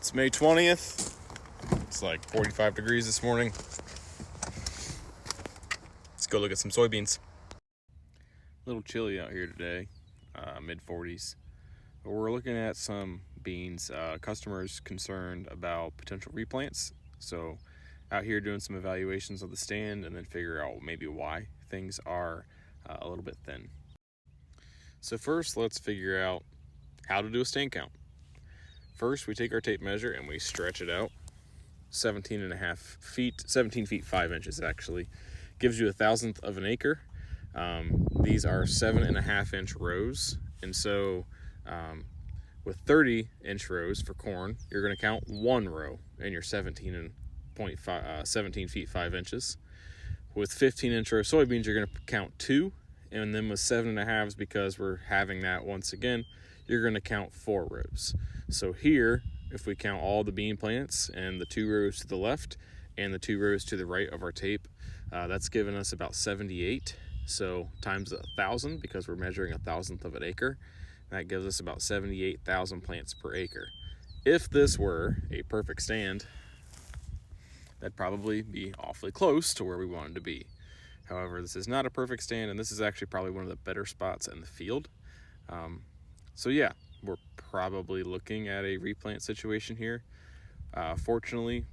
It's May 20th. It's like 45 degrees this morning. Let's go look at some soybeans. A little chilly out here today, mid 40s. But we're looking at some beans. Customers concerned about potential replants. So out here doing some evaluations of the stand and then figure out maybe why things are a little bit thin. So first, let's figure out how to do a stand count. First, we take our tape measure and we stretch it out 17 feet 5 inches actually. Gives you 1/1000th of an acre. These are 7.5 inch rows, and so with 30-inch rows for corn, you're going to count one row in your 17 feet 5 inches. With 15-inch row soybeans, you're going to count two, and then with 7.5s, because we're having that once again, you're going to count 4 rows. So here, if we count all the bean plants and the 2 rows to the left and the 2 rows to the right of our tape, that's given us about 78. So times 1,000, because we're measuring 1/1000th of an acre, that gives us about 78,000 plants per acre. If this were a perfect stand, that'd probably be awfully close to where we wanted to be. However, this is not a perfect stand, and this is actually probably one of the better spots in the field. So yeah, we're probably looking at a replant situation here. Unfortunately,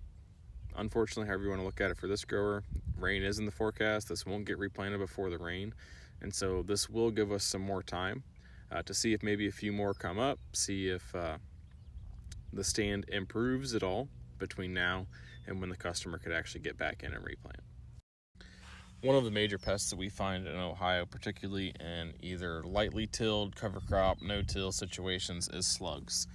however you want to look at it for this grower, rain is in the forecast. This won't get replanted before the rain, and so this will give us some more time to see if maybe a few more come up, see if the stand improves at all between now and when the customer could actually get back in and replant. One of the major pests that we find in Ohio, particularly in either lightly tilled, cover crop, no-till situations, is slugs.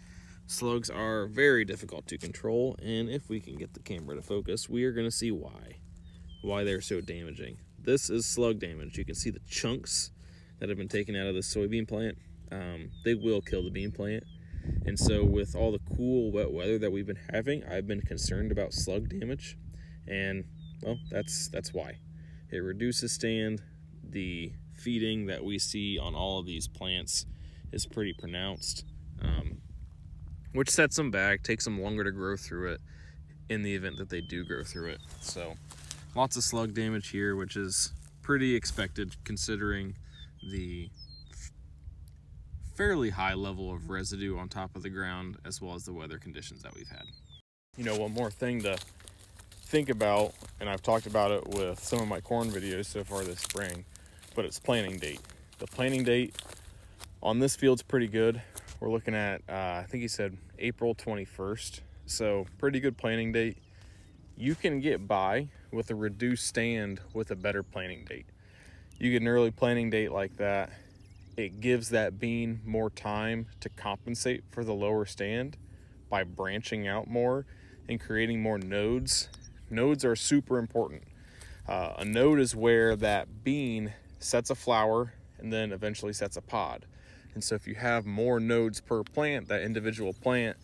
Slugs are very difficult to control, and if we can get the camera to focus, we are going to see why they're so damaging. This is slug damage. You can see the chunks that have been taken out of the soybean plant. They will kill the bean plant. And so with all the cool, wet weather that we've been having, I've been concerned about slug damage, and well, that's why. It reduces stand. The feeding that we see on all of these plants is pretty pronounced, which sets them back, takes them longer to grow through it in the event that they do grow through it. So lots of slug damage here, which is pretty expected considering the fairly high level of residue on top of the ground, as well as the weather conditions that we've had. You know, one more thing to think about, and I've talked about it with some of my corn videos so far this spring, but it's planting date. The planting date on this field's pretty good. We're looking at, I think he said April 21st, so pretty good planting date. You can get by with a reduced stand with a better planting date. You get an early planting date like that, it gives that bean more time to compensate for the lower stand by branching out more and creating more nodes. Nodes are super important. A node is where that bean sets a flower and then eventually sets a pod. And so if you have more nodes per plant, that individual plant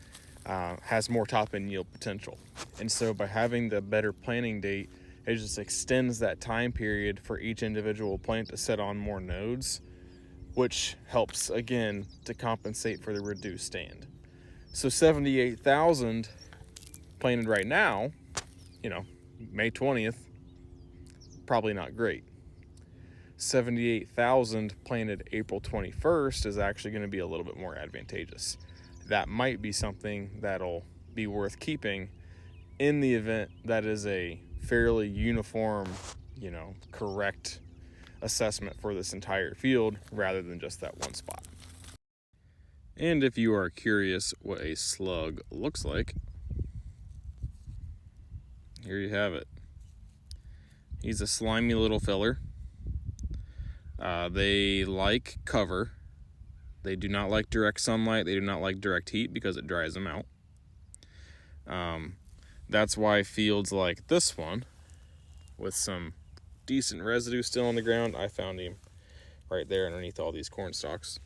has more top end yield potential. And so by having the better planting date, it just extends that time period for each individual plant to set on more nodes, which helps again to compensate for the reduced stand. So 78,000 planted right now, you know, May 20th, probably not great. 78,000 planted April 21st is actually going to be a little bit more advantageous. That might be something that'll be worth keeping in the event that is a fairly uniform, correct assessment for this entire field rather than just that one spot. And if you are curious what a slug looks like, here you have it. He's a slimy little filler. They like cover. They do not like direct sunlight. They do not like direct heat because it dries them out. That's why fields like this one, with some decent residue still on the ground, I found him right there underneath all these corn stalks.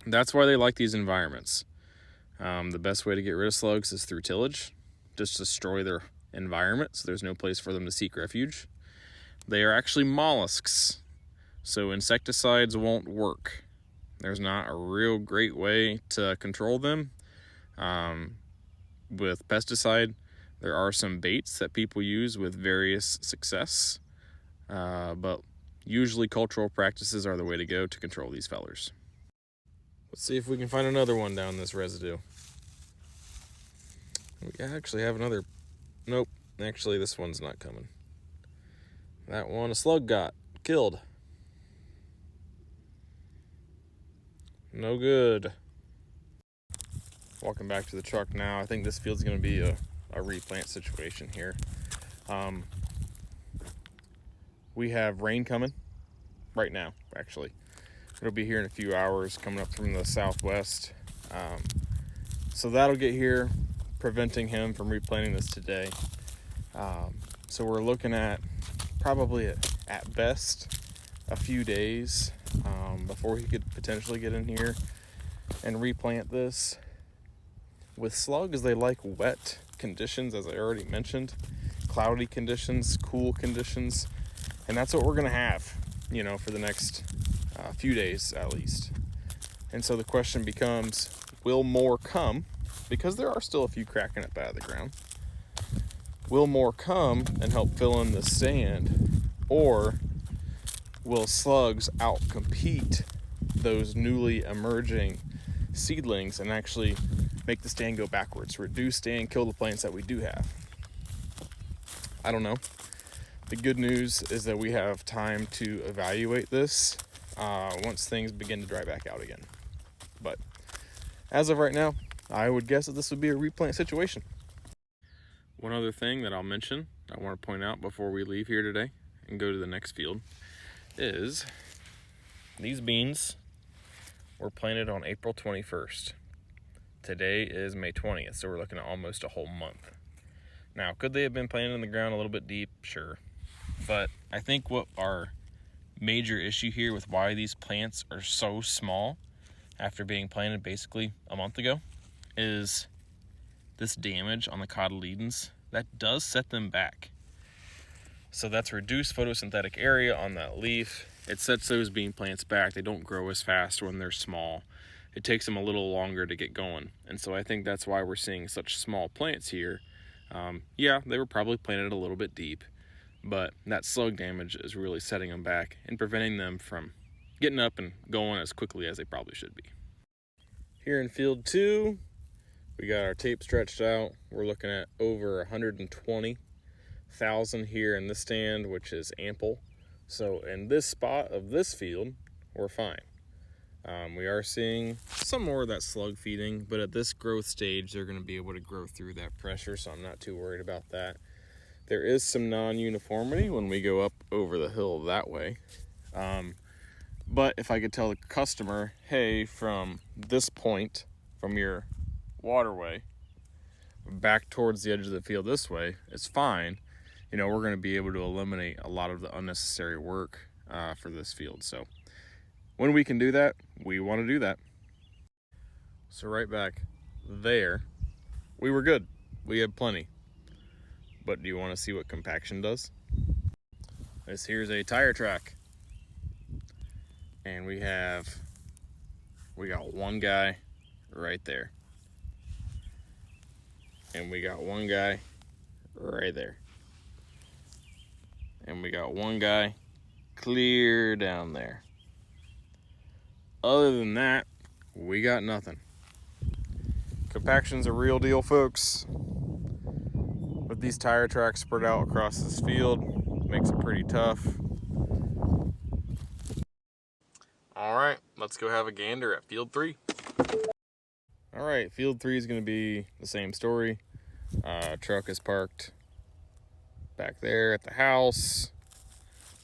That's why they like these environments. The best way to get rid of slugs is through tillage. Just destroy their environment so there's no place for them to seek refuge. They are actually mollusks, so insecticides won't work. There's not a real great way to control them. with pesticide, there are some baits that people use with various success, but usually cultural practices are the way to go to control these fellers. Let's see if we can find another one down this residue. We actually have another. Nope, actually this one's not coming. That one a slug got killed. No good. Walking back to the truck now. I think this field's going to be a replant situation here. We have rain coming right now, actually. It'll be here in a few hours, coming up from the southwest. So that'll get here, preventing him from replanting this today. So we're looking at probably at best a few days before he could potentially get in here and replant this. With slugs, they like wet conditions, as I already mentioned, cloudy conditions, cool conditions, and that's what we're gonna have, you know, for the next few days at least. And so the question becomes, will more come? Because there are still a few cracking up out of the ground. Will more come and help fill in the stand, or will slugs outcompete those newly emerging seedlings and actually make the stand go backwards, reduce stand, kill the plants that we do have? I don't know. The good news is that we have time to evaluate this once things begin to dry back out again. But as of right now, I would guess that this would be a replant situation. One other thing that I'll mention, I want to point out before we leave here today and go to the next field, is these beans were planted on April 21st. Today is May 20th, so we're looking at almost a whole month. Now, could they have been planted in the ground a little bit deep? Sure. But I think what our major issue here with why these plants are so small after being planted basically a month ago is this damage on the cotyledons. That does set them back. So that's reduced photosynthetic area on that leaf. It sets those bean plants back. They don't grow as fast when they're small. It takes them a little longer to get going. And so I think that's why we're seeing such small plants here. Yeah, they were probably planted a little bit deep, but that slug damage is really setting them back and preventing them from getting up and going as quickly as they probably should be. Here in field 2, we got our tape stretched out. We're looking at over 120,000 here in this stand, which is ample. So in this spot of this field, we're fine. We are seeing some more of that slug feeding, but at this growth stage, they're going to be able to grow through that pressure, so I'm not too worried about that. There is some non-uniformity when we go up over the hill that way. But if I could tell the customer, hey, from this point, from your waterway back towards the edge of the field this way, it's fine. You know, we're going to be able to eliminate a lot of the unnecessary work for this field. So when we can do that, we want to do that. So right back there, we were good. We had plenty. But do you want to see what compaction does? This here's a tire track. And we got one guy right there. And we got one guy right there. And we got one guy clear down there. Other than that, we got nothing. Compaction's a real deal, folks. With these tire tracks spread out across this field, makes it pretty tough. All right, let's go have a gander at field 3. All right, field 3 is going to be the same story. Truck is parked back there at the house.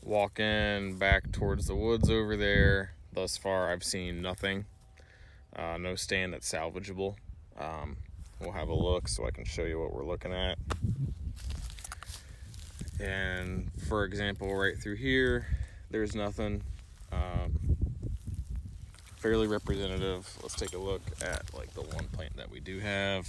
Walking back towards the woods over there. Thus far, I've seen nothing. No stand that's salvageable. We'll have a look so I can show you what we're looking at. And for example, right through here, there's nothing. Fairly representative. Let's take a look at like the one plant that we do have.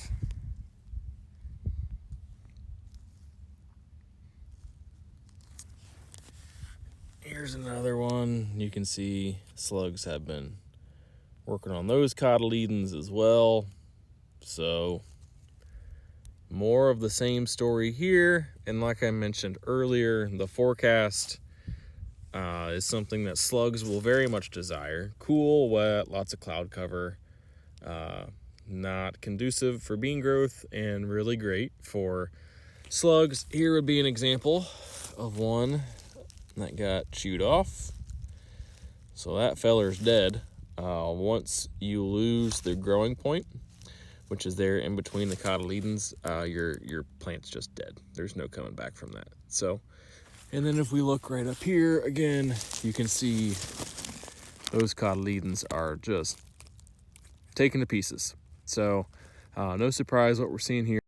Here's another one. You can see slugs have been working on those cotyledons as well. So More of the same story here. And like I mentioned earlier, the forecast is something that slugs will very much desire. Cool, wet, lots of cloud cover. Not conducive for bean growth and really great for slugs. Here would be an example of one that got chewed off. So that feller's dead. Once you lose the growing point, which is there in between the cotyledons, your plant's just dead. There's no coming back from that. So, and then if we look right up here again, you can see those cotyledons are just taken to pieces. So no surprise what we're seeing here.